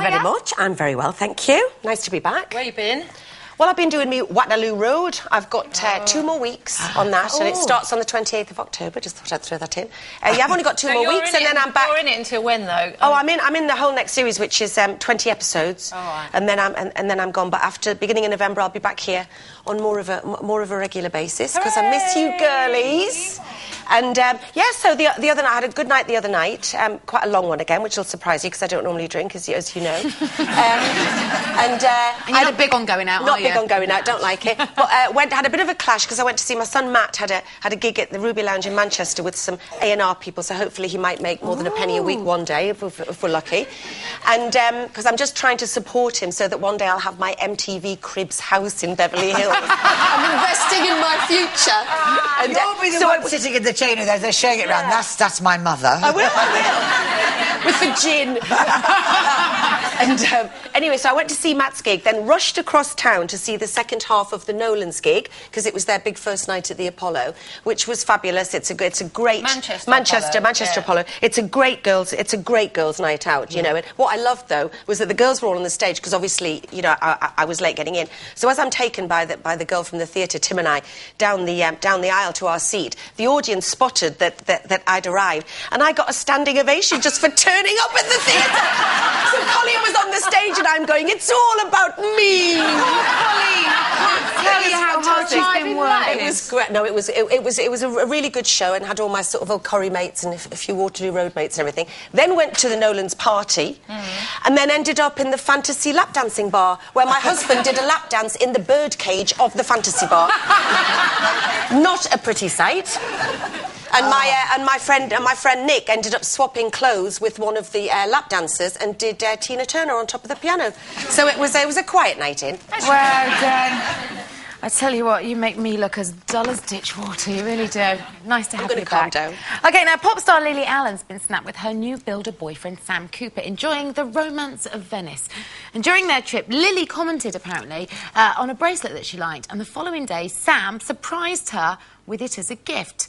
you very much. I'm very well, thank you. Nice to be back. Where you been? Well, I've been doing me Waterloo Road. I've got 2 more weeks on that, and it starts on the 28th of October. Just thought I'd throw that in. Yeah, I've only got 2 more weeks, and then I'm back. You're in it until when, though? Oh, I'm in the whole next series, which is 20 episodes, and then I'm gone. But after beginning of November, I'll be back here on more of a regular basis because I miss you, girlies. And so the other night I had a good night the other night, quite a long one again, which will surprise you because I don't normally drink, as you know. And you're not big on going out, Not big on going out, don't like it. But had a bit of a clash because I went to see my son Matt had a gig at the Ruby Lounge in Manchester with some A&R people, so hopefully he might make more than a penny a week one day if we're lucky. And because I'm just trying to support him so that one day I'll have my MTV Cribs house in Beverly Hills. I'm investing in my future. And you'll be the one sitting in the chain there, they're showing it round. That's my mother. I will. With the gin. And anyway, so I went to see Matt's gig, then rushed across town to see the second half of the Nolan's gig because it was their big first night at the Apollo, which was fabulous. It's a great Manchester Apollo. It's a great girls' night out, you know. And what I loved though was that the girls were all on the stage because obviously, you know, I was late getting in. So as I'm taken by the girl from the theatre, Tim and I, down the aisle to our seat, the audience spotted that I'd arrived, and I got a standing ovation just for turning up in the theatre. So Colleen was on the stage and I'm going, it's all about me. Tell you how hard she's been working. It was great. No, it was a really good show and had all my sort of old Corrie mates and a few Waterloo Road mates and everything. Then went to the Nolan's party and then ended up in the fantasy lap dancing bar where my husband did a lap dance in the bird cage of the fantasy bar. Not a pretty sight. And my friend Nick ended up swapping clothes with one of the lap dancers and did Tina Turner on top of the piano. So it was a quiet night in. Well done. I tell you what, you make me look as dull as ditch water. You really do. Nice to have you back. I'm going to calm down. OK, now pop star Lily Allen's been snapped with her new builder boyfriend Sam Cooper, enjoying the romance of Venice. And during their trip, Lily commented, apparently, on a bracelet that she liked. And the following day, Sam surprised her with it as a gift.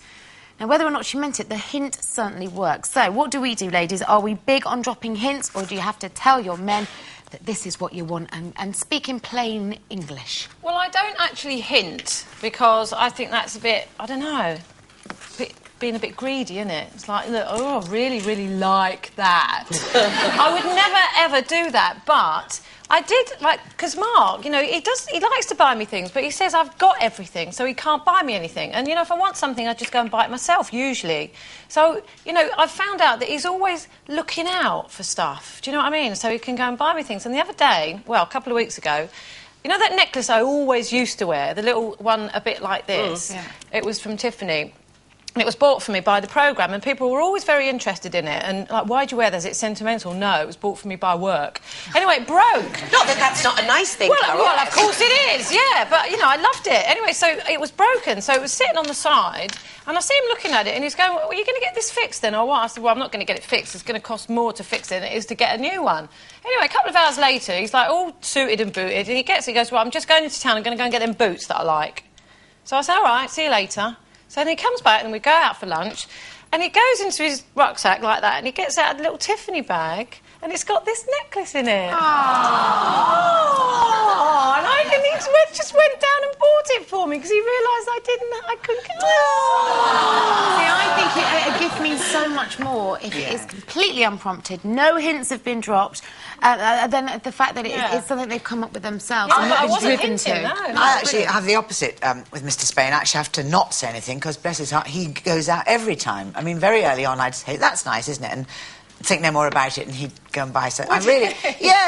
Now, whether or not she meant it, the hint certainly works. So, what do we do, ladies? Are we big on dropping hints, or do you have to tell your men that this is what you want and speak in plain English? Well, I don't actually hint, because I think that's a bit, I don't know, being a bit greedy, isn't it? It's like, look, oh, I really, really like that. I would never, ever do that, but I did, like, because Mark, you know, he likes to buy me things, but he says I've got everything, so he can't buy me anything. And, you know, if I want something, I just go and buy it myself, usually. So, you know, I've found out that he's always looking out for stuff. Do you know what I mean? So he can go and buy me things. And the other day, well, a couple of weeks ago, you know that necklace I always used to wear, the little one a bit like this? Yeah. It was from Tiffany. And it was bought for me by the programme, and people were always very interested in it. And, like, why'd you wear that? Is it sentimental? No, it was bought for me by work. Anyway, it broke. Not that that's not a nice thing, Carol. Well, of course it is, yeah. But, you know, I loved it. Anyway, so it was broken, so it was sitting on the side, and I see him looking at it, and he's going, well, are you going to get this fixed then, or what? I said, well, I'm not going to get it fixed. It's going to cost more to fix it than it is to get a new one. Anyway, a couple of hours later, he's, like, all suited and booted, and he goes, well, I'm just going into town. I'm going to go and get them boots that I like. So I said, all right, see you later. So then he comes back and we go out for lunch and he goes into his rucksack like that and he gets out a little Tiffany bag and it's got this necklace in it. Oh, and he just went down and bought it for me because he realised I couldn't get it. See, I think a gift means so much more if it is completely unprompted, no hints have been dropped, than the fact that it's something they've come up with themselves. Yeah, I wasn't hinting, no. I actually have the opposite with Mr. Spain. I actually have to not say anything because, bless his heart, he goes out every time. I mean, very early on I'd say, that's nice, isn't it? And think no more about it, and he'd go and buy something.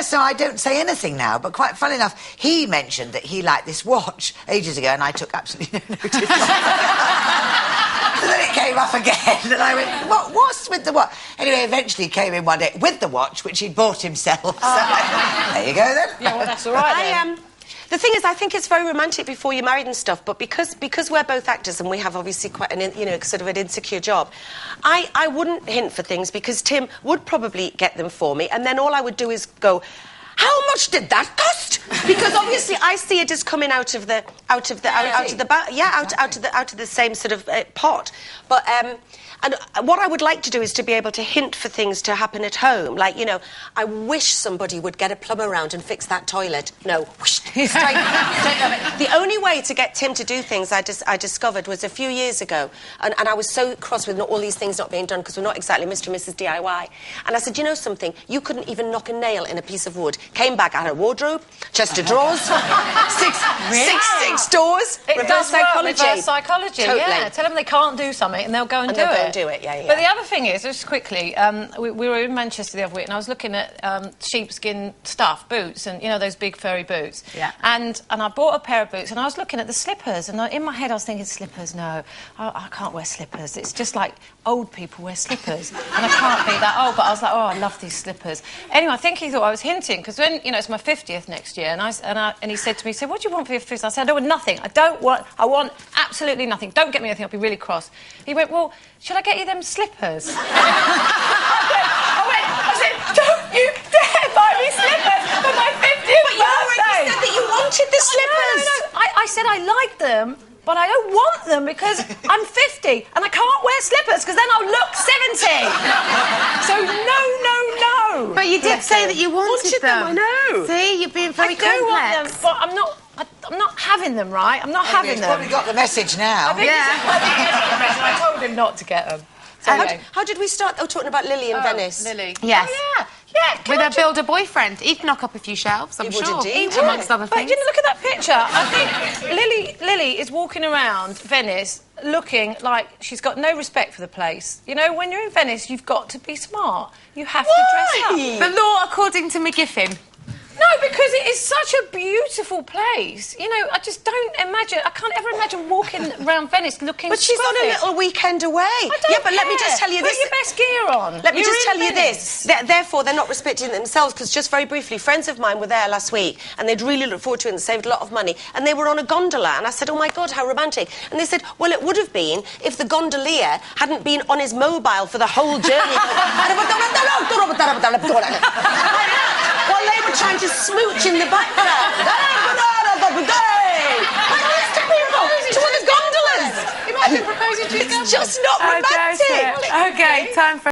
So I don't say anything now, but quite funny enough, he mentioned that he liked this watch ages ago, and I took absolutely no notice. And then it came up again, and I went, what's with the watch? Anyway, eventually he came in one day with the watch, which he'd bought himself. So, there you go, then. Yeah, well, that's all right, then. The thing is, I think it's very romantic before you're married and stuff, but because we're both actors and we have obviously quite an, sort of an insecure job, I wouldn't hint for things because Tim would probably get them for me, and then all I would do is go, how much did that cost? Because obviously I see it as coming out of the same sort of pot. But And what I would like to do is to be able to hint for things to happen at home. Like, you know, I wish somebody would get a plumber around and fix that toilet. No. Whoosh, the only way to get Tim to do things I discovered was a few years ago. And I was so cross with all these things not being done because we're not exactly Mr. and Mrs. DIY. And I said, you know something? You couldn't even knock a nail in a piece of wood. Came back, I had a wardrobe, chest of drawers, six doors. It does work, reverse psychology. Totally. Yeah, tell them they can't do something and they'll go and do it. Yeah. But the other thing is, just quickly, we were in Manchester the other week and I was looking at sheepskin stuff, boots, and, you know, those big furry boots. Yeah. And I bought a pair of boots and I was looking at the slippers and in my head I was thinking, slippers, no, I can't wear slippers. It's just like old people wear slippers and I can't be that old. But I was like, oh, I love these slippers. Anyway, I think he thought I was hinting because when, you know, it's my 50th next year and he said to me, he said, what do you want for your 50th? I said, I don't want nothing. I want absolutely nothing. Don't get me anything, I'll be really cross. He went, well, should I get you them slippers? I said, don't you dare buy me slippers for my 50th birthday! But you already said that you wanted the slippers! No. I said I like them, but I don't want them because I'm 50 and I can't wear slippers because then I'll look 70. So no. But you did say that you wanted them. I know. See, you're being very complex. I do want them, but I'm not having them, right? I'm not having them. He's probably got the message now. I told him not to get them. So how did we start talking about Lily in Venice? Lily. Yes. Oh, yeah. With her builder boyfriend. He'd knock up a few shelves, I'm sure. He would. Amongst other But things. you know, look at that picture. I think Lily is walking around Venice looking like she's got no respect for the place. You know, when you're in Venice, you've got to be smart. You have to dress up. The law according to McGiffin. No, because it is such a beautiful place. You know, I just don't imagine... I can't ever imagine walking around Venice looking But she's on a little weekend away. But let me just tell you this. Put your best gear on. Let me just tell you this. Therefore, they're not respecting themselves because just very briefly, friends of mine were there last week and they'd really looked forward to it and saved a lot of money. And they were on a gondola and I said, oh, my God, how romantic. And they said, well, it would have been if the gondolier hadn't been on his mobile for the whole journey. While they were trying to smooch in the background. To one of the gondolas. Imagine proposing to your It's just not romantic. Okay, time for